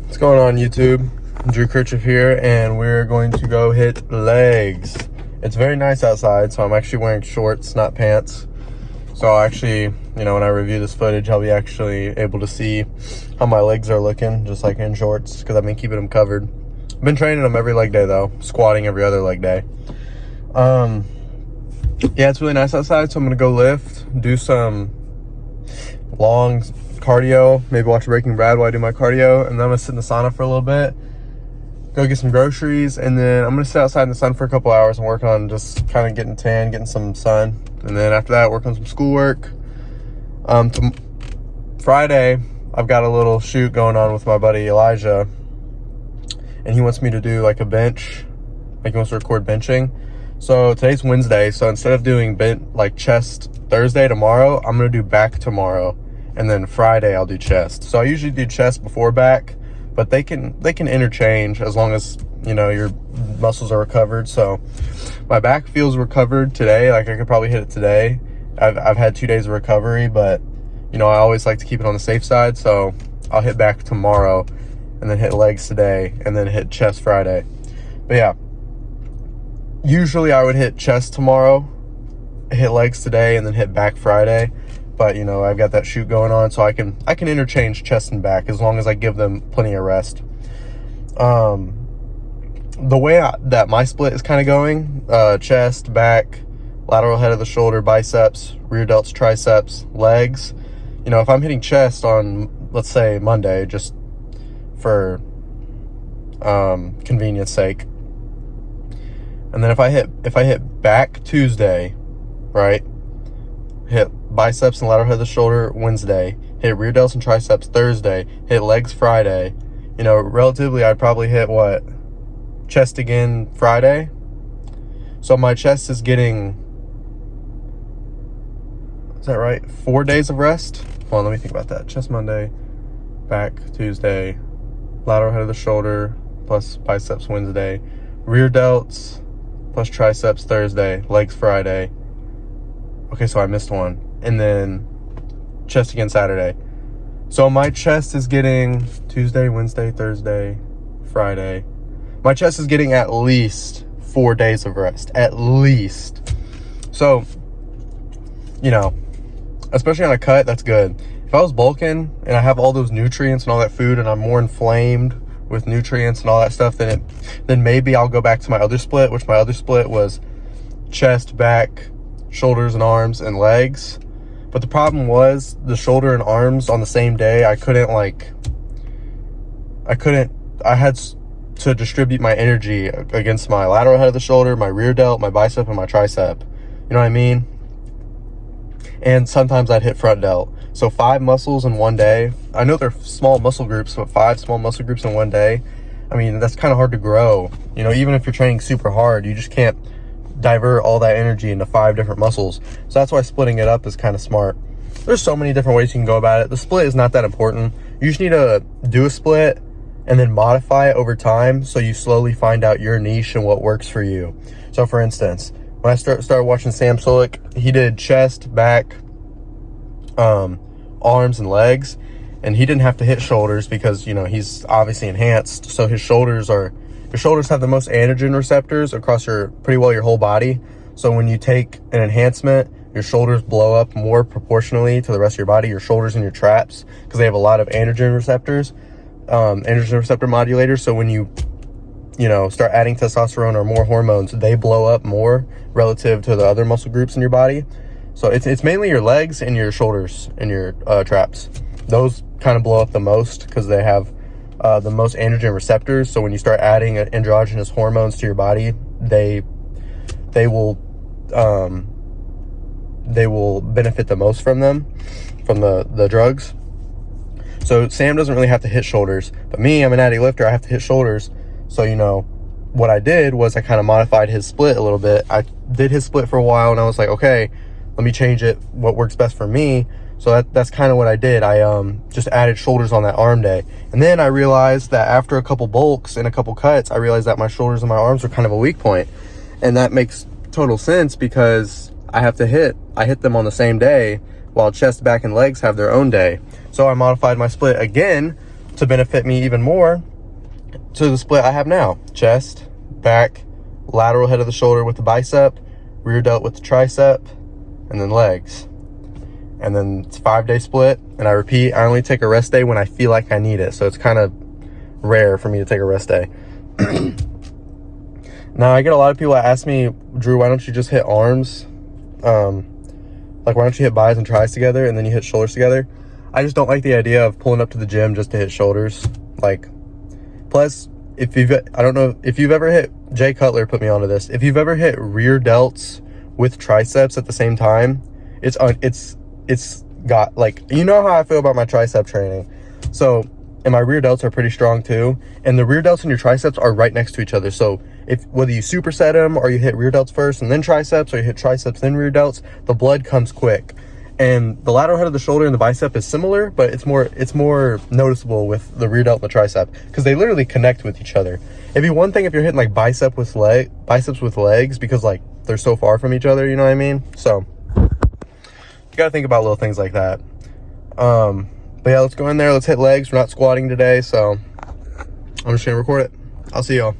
What's going on, YouTube? Drew Kirchhoff here, and we're going to go hit legs. It's very nice outside, so I'm actually wearing shorts, not pants. So I'll actually, when I review this footage, I'll be actually able to see how my legs are looking, just like in shorts, because I've been keeping them covered. I've been training them every leg day, though, squatting every other leg day. Yeah, it's really nice outside, so I'm going to go lift, do some long cardio, maybe watch Breaking Bad while I do my cardio, and then I'm gonna sit in the sauna for a little bit, go get some groceries, and then I'm gonna sit outside in the sun for a couple hours and work on just kind of getting tan, getting some sun, and then after that work on some schoolwork. Friday I've got a little shoot going on with my buddy Elijah, and he wants me to do like a bench, like he wants to record benching. So today's Wednesday, so instead of doing chest Thursday tomorrow, I'm gonna do back tomorrow. And then Friday I'll do chest. So I usually do chest before back, but they can interchange as long as your muscles are recovered. So my back feels recovered today. Like I could probably hit it today. I've had 2 days of recovery, but I always like to keep it on the safe side. So I'll hit back tomorrow, and then hit legs today, and then hit chest Friday. But yeah, usually I would hit chest tomorrow, hit legs today, and then hit back Friday. But I've got that shoot going on, so I can interchange chest and back as long as I give them plenty of rest. The way that my split is kind of going, chest, back, lateral head of the shoulder, biceps, rear delts, triceps, legs. If I'm hitting chest on, let's say, Monday, just for convenience sake, and then if I hit back Tuesday, right, hit biceps and lateral head of the shoulder Wednesday, hit rear delts and triceps Thursday, hit legs Friday, relatively I'd probably hit chest again Friday. So my chest is getting, is that right, 4 days of rest? Hold on, let me think about that. Chest Monday, back Tuesday, lateral head of the shoulder plus biceps Wednesday, rear delts plus triceps Thursday, legs Friday. Okay, so I missed one. And then chest again Saturday. So my chest is getting Tuesday, Wednesday, Thursday, Friday. My chest is getting at least 4 days of rest. At least. So, especially on a cut, that's good. If I was bulking and I have all those nutrients and all that food and I'm more inflamed with nutrients and all that stuff, then maybe I'll go back to my other split, which my other split was chest, back, shoulders and arms and legs. But the problem was the shoulder and arms on the same day, I had to distribute my energy against my lateral head of the shoulder, my rear delt, my bicep, and my tricep. You know what I mean? And sometimes I'd hit front delt. So 5 muscles in one day. I know they're small muscle groups, but 5 small muscle groups in one day, I mean, that's kind of hard to grow. Even if you're training super hard, you just can't divert all that energy into 5 different muscles. So that's why splitting it up is kind of smart. There's so many different ways you can go about it. The split is not that important. You just need to do a split and then modify it over time, so you slowly find out your niche and what works for you. So for instance, when I started watching Sam Sulek, he did chest, back, arms and legs, and he didn't have to hit shoulders because he's obviously enhanced. So his shoulders have the most androgen receptors across pretty well your whole body. So when you take an enhancement, your shoulders blow up more proportionally to the rest of your body, your shoulders and your traps, because they have a lot of androgen receptors, androgen receptor modulators. So when you start adding testosterone or more hormones, they blow up more relative to the other muscle groups in your body. So it's mainly your legs and your shoulders and your traps. Those kind of blow up the most because they have the most androgen receptors. So when you start adding androgynous hormones to your body, they will benefit the most from the drugs. So Sam doesn't really have to hit shoulders, but me, I'm an natty lifter, I have to hit shoulders. So what I did was I kind of modified his split a little bit. I did his split for a while, and I was like, okay, let me change it, what works best for me. So that's kind of what I did. I just added shoulders on that arm day. And then I realized that after a couple bulks and a couple cuts, I realized that my shoulders and my arms were kind of a weak point. And that makes total sense because I hit them on the same day, while chest, back, and legs have their own day. So I modified my split again to benefit me even more to the split I have now. Chest, back, lateral head of the shoulder with the bicep, rear delt with the tricep, and then legs. And then it's a 5-day split. And I repeat, I only take a rest day when I feel like I need it. So it's kind of rare for me to take a rest day. Now, I get a lot of people that ask me, Drew, why don't you just hit arms? Like, why don't you hit bis and tris together and then you hit shoulders together? I just don't like the idea of pulling up to the gym just to hit shoulders. Like, plus, I don't know if you've ever hit, Jay Cutler put me onto this. If you've ever hit rear delts with triceps at the same time, it's got, like, you know how I feel about my tricep training. So, and my rear delts are pretty strong too. And the rear delts and your triceps are right next to each other. So whether you superset them or you hit rear delts first and then triceps, or you hit triceps then rear delts, the blood comes quick. And the lateral head of the shoulder and the bicep is similar, but it's more noticeable with the rear delt and the tricep because they literally connect with each other. It'd be one thing if you're hitting like biceps with legs because like they're so far from each other, you know what I mean? So you gotta think about little things like that. But yeah, let's go in there. Let's hit legs. We're not squatting today, so I'm just gonna record it. I'll see y'all.